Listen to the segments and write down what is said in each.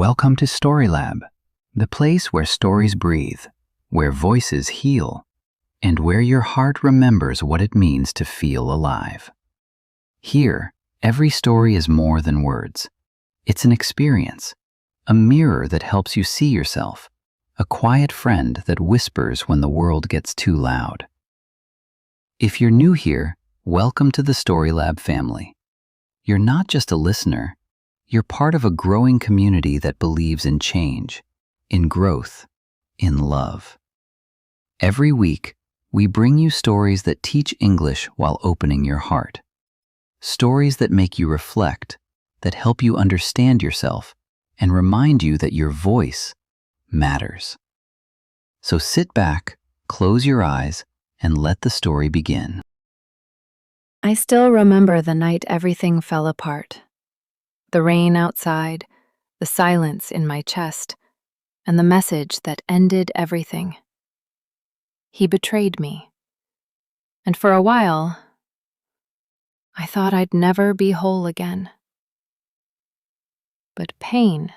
Welcome to StoryLab, the place where stories breathe, where voices heal, and where your heart remembers what it means to feel alive. Here, every story is more than words. It's an experience, a mirror that helps you see yourself, a quiet friend that whispers when the world gets too loud. If you're new here, welcome to the StoryLab family. You're not just a listener, you're part of a growing community that believes in change, in growth, in love. Every week, we bring you stories that teach English while opening your heart. Stories that make you reflect, that help you understand yourself, and remind you that your voice matters. So sit back, close your eyes, and let the story begin. I still remember the night everything fell apart. The rain outside, the silence in my chest, and the message that ended everything. He betrayed me. And for a while, I thought I'd never be whole again. But pain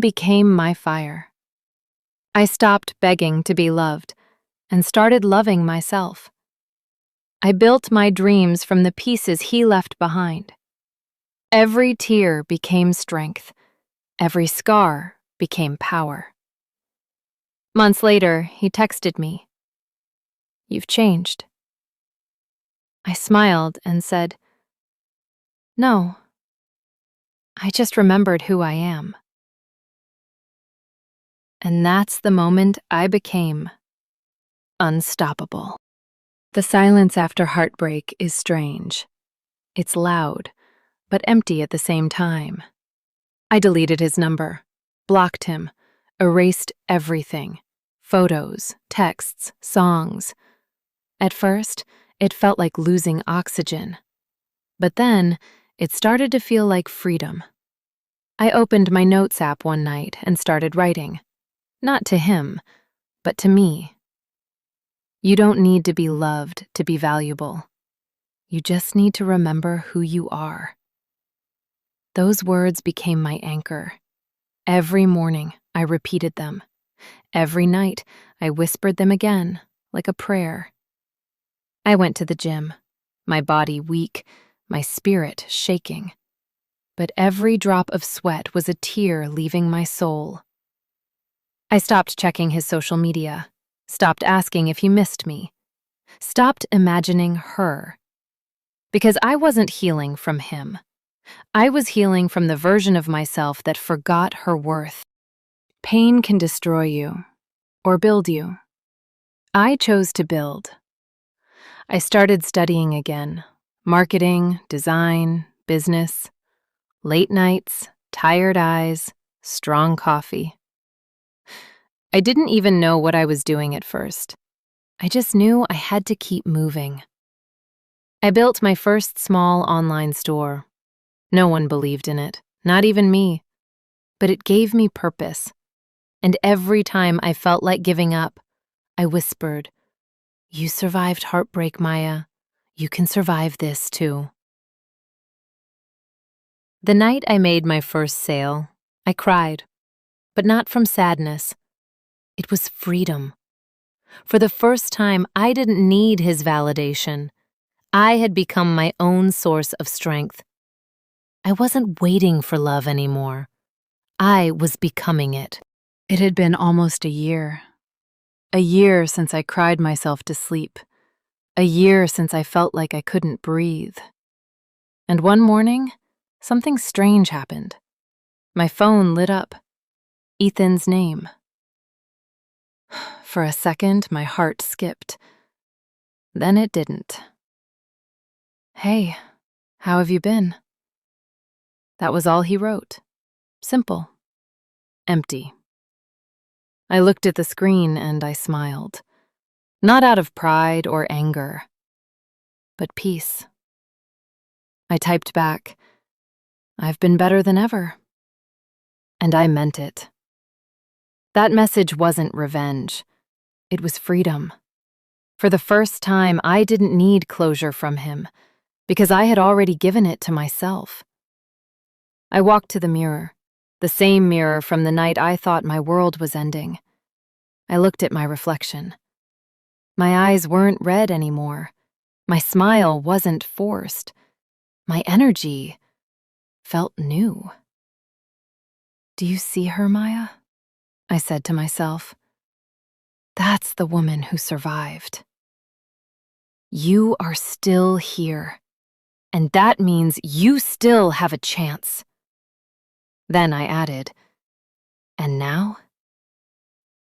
became my fire. I stopped begging to be loved and started loving myself. I built my dreams from the pieces he left behind. Every tear became strength. Every scar became power. Months later, he texted me, "You've changed." I smiled and said, "No, I just remembered who I am." And that's the moment I became unstoppable. The silence after heartbreak is strange. It's loud, but empty at the same time. I deleted his number, blocked him, erased everything: photos, texts, songs. At first, it felt like losing oxygen. But then, it started to feel like freedom. I opened my notes app one night and started writing. Not to him, but to me. You don't need to be loved to be valuable. You just need to remember who you are. Those words became my anchor. Every morning, I repeated them. Every night, I whispered them again, like a prayer. I went to the gym, my body weak, my spirit shaking. But every drop of sweat was a tear leaving my soul. I stopped checking his social media, stopped asking if he missed me, stopped imagining her. Because I wasn't healing from him. I was healing from the version of myself that forgot her worth. Pain can destroy you, or build you. I chose to build. I started studying again: marketing, design, business. Late nights, tired eyes, strong coffee. I didn't even know what I was doing at first. I just knew I had to keep moving. I built my first small online store. No one believed in it, not even me. But it gave me purpose. And every time I felt like giving up, I whispered, "You survived heartbreak, Maya. You can survive this too." The night I made my first sale, I cried, but not from sadness. It was freedom. For the first time, I didn't need his validation. I had become my own source of strength. I wasn't waiting for love anymore. I was becoming it. It had been almost a year. A year since I cried myself to sleep. A year since I felt like I couldn't breathe. And one morning, something strange happened. My phone lit up. Ethan's name. For a second, my heart skipped. Then it didn't. "Hey, how have you been?" That was all he wrote. Simple. Empty. I looked at the screen and I smiled. Not out of pride or anger, but peace. I typed back, "I've been better than ever." And I meant it. That message wasn't revenge. It was freedom. For the first time, I didn't need closure from him, because I had already given it to myself. I walked to the mirror, the same mirror from the night I thought my world was ending. I looked at my reflection. My eyes weren't red anymore. My smile wasn't forced. My energy felt new. "Do you see her, Maya?" I said to myself. "That's the woman who survived. You are still here, and that means you still have a chance." Then I added, "And now,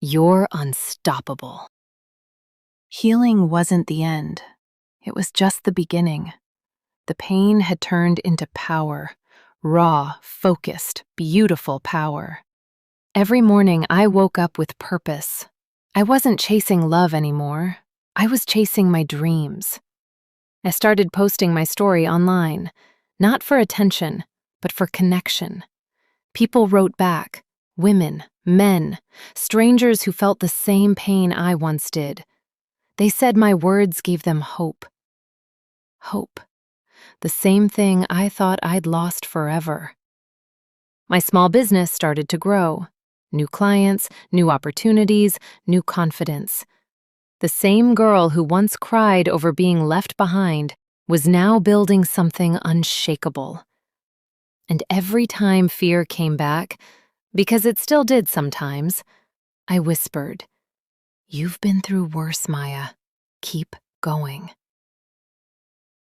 you're unstoppable." Healing wasn't the end. It was just the beginning. The pain had turned into power, raw, focused, beautiful power. Every morning I woke up with purpose. I wasn't chasing love anymore. I was chasing my dreams. I started posting my story online, not for attention, but for connection. People wrote back, women, men, strangers who felt the same pain I once did. They said my words gave them hope. Hope. The same thing I thought I'd lost forever. My small business started to grow. New clients, new opportunities, new confidence. The same girl who once cried over being left behind was now building something unshakable. And every time fear came back, because it still did sometimes, I whispered, "You've been through worse, Maya. Keep going."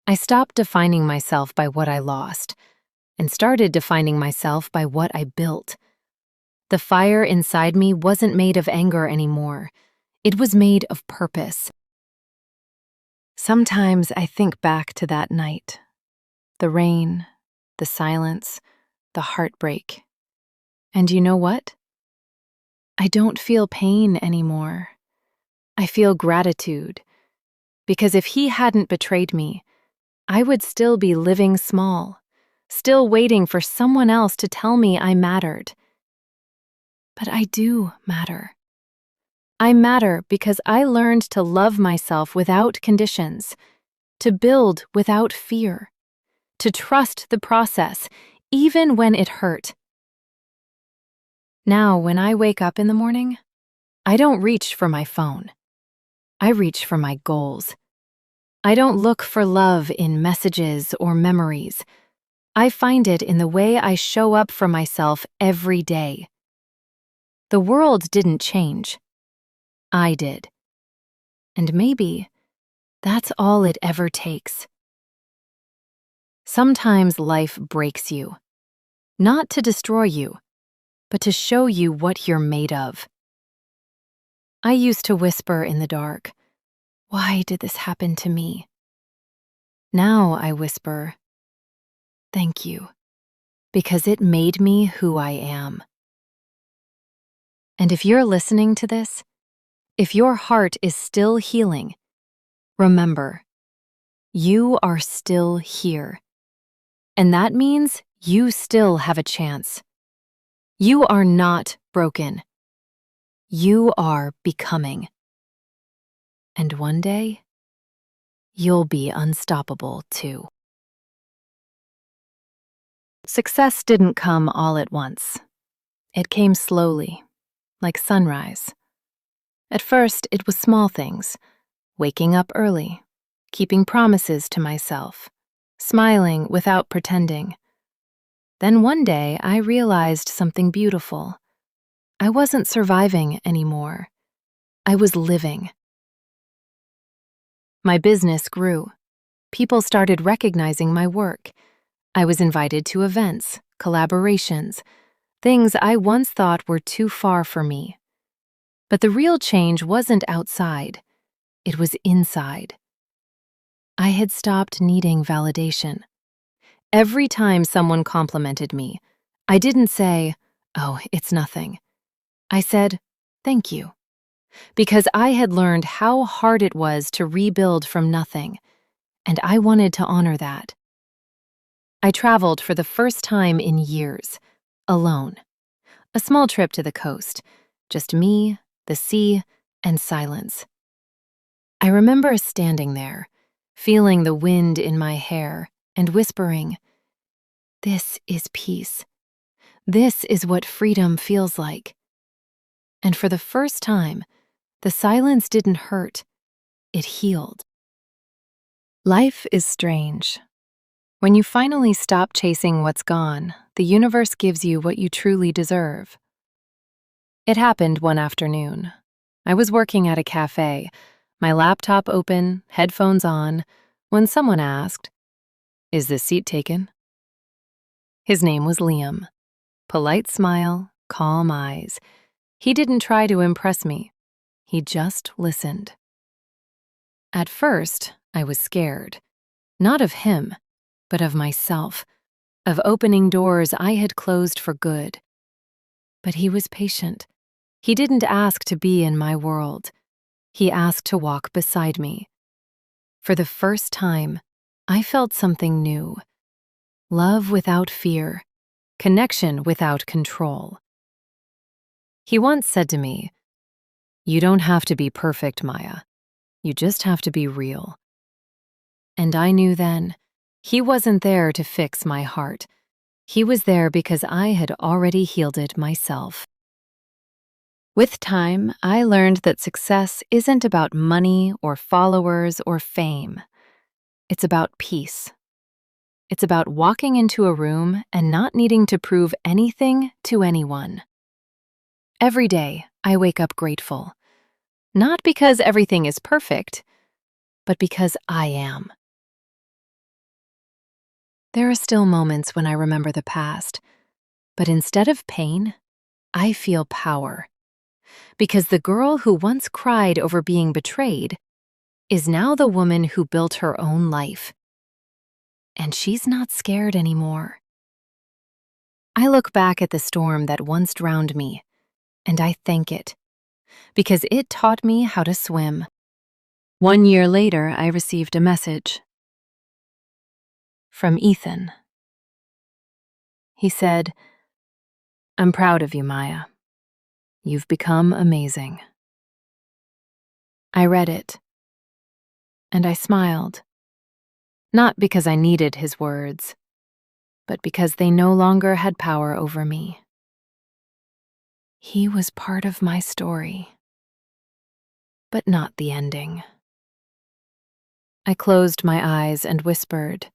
I stopped defining myself by what I lost and started defining myself by what I built. The fire inside me wasn't made of anger anymore. It was made of purpose. Sometimes I think back to that night. The rain, the silence, the heartbreak. And you know what? I don't feel pain anymore. I feel gratitude. Because if he hadn't betrayed me, I would still be living small, still waiting for someone else to tell me I mattered. But I do matter. I matter because I learned to love myself without conditions, to build without fear, to trust the process, even when it hurt. Now, when I wake up in the morning, I don't reach for my phone. I reach for my goals. I don't look for love in messages or memories. I find it in the way I show up for myself every day. The world didn't change. I did. And maybe that's all it ever takes. Sometimes life breaks you, not to destroy you, but to show you what you're made of. I used to whisper in the dark, "Why did this happen to me?" Now I whisper, "Thank you, because it made me who I am." And if you're listening to this, if your heart is still healing, remember, you are still here. And that means you still have a chance. You are not broken. You are becoming. And one day, you'll be unstoppable too. Success didn't come all at once. It came slowly, like sunrise. At first, it was small things, waking up early, keeping promises to myself, smiling without pretending. Then one day, I realized something beautiful. I wasn't surviving anymore. I was living. My business grew. People started recognizing my work. I was invited to events, collaborations, things I once thought were too far for me. But the real change wasn't outside. It was inside. I had stopped needing validation. Every time someone complimented me, I didn't say, "Oh, it's nothing." I said, "Thank you." Because I had learned how hard it was to rebuild from nothing, and I wanted to honor that. I traveled for the first time in years, alone. A small trip to the coast, just me, the sea, and silence. I remember standing there, feeling the wind in my hair, and whispering, "This is peace. This is what freedom feels like. And for the first time, the silence didn't hurt, it healed. Life is strange. When you finally stop chasing what's gone, the universe gives you what you truly deserve. It happened one afternoon. I was working at a cafe, my laptop open, headphones on, when someone asked, "Is this seat taken?" His name was Liam. Polite smile, calm eyes. He didn't try to impress me. He just listened. At first, I was scared. Not of him, but of myself, of opening doors I had closed for good. But he was patient. He didn't ask to be in my world. He asked to walk beside me. For the first time, I felt something new. Love without fear, connection without control. He once said to me, "You don't have to be perfect, Maya. You just have to be real." And I knew then, he wasn't there to fix my heart. He was there because I had already healed it myself. With time, I learned that success isn't about money or followers or fame. It's about peace. It's about walking into a room and not needing to prove anything to anyone. Every day, I wake up grateful. Not because everything is perfect, but because I am. There are still moments when I remember the past, but instead of pain, I feel power. Because the girl who once cried over being betrayed is now the woman who built her own life. And she's not scared anymore. I look back at the storm that once drowned me, and I thank it, because it taught me how to swim. 1 year later, I received a message from Ethan. He said, "I'm proud of you, Maya. You've become amazing." I read it, and I smiled. Not because I needed his words, but because they no longer had power over me. He was part of my story, but not the ending. I closed my eyes and whispered,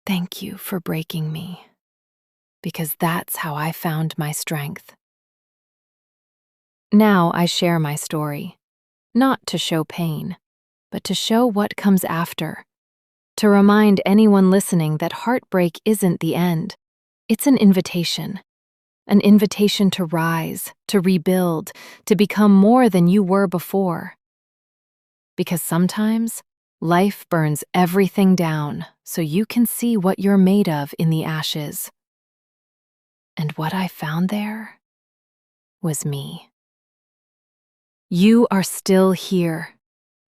"Thank you for breaking me, because that's how I found my strength." Now I share my story, not to show pain, but to show what comes after. To remind anyone listening that heartbreak isn't the end. It's an invitation to rise, to rebuild, to become more than you were before. Because sometimes life burns everything down so you can see what you're made of in the ashes. And what I found there was me. You are still here,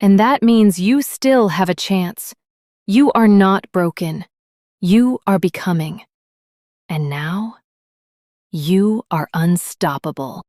and that means you still have a chance. You are not broken. You are becoming. And now, you are unstoppable.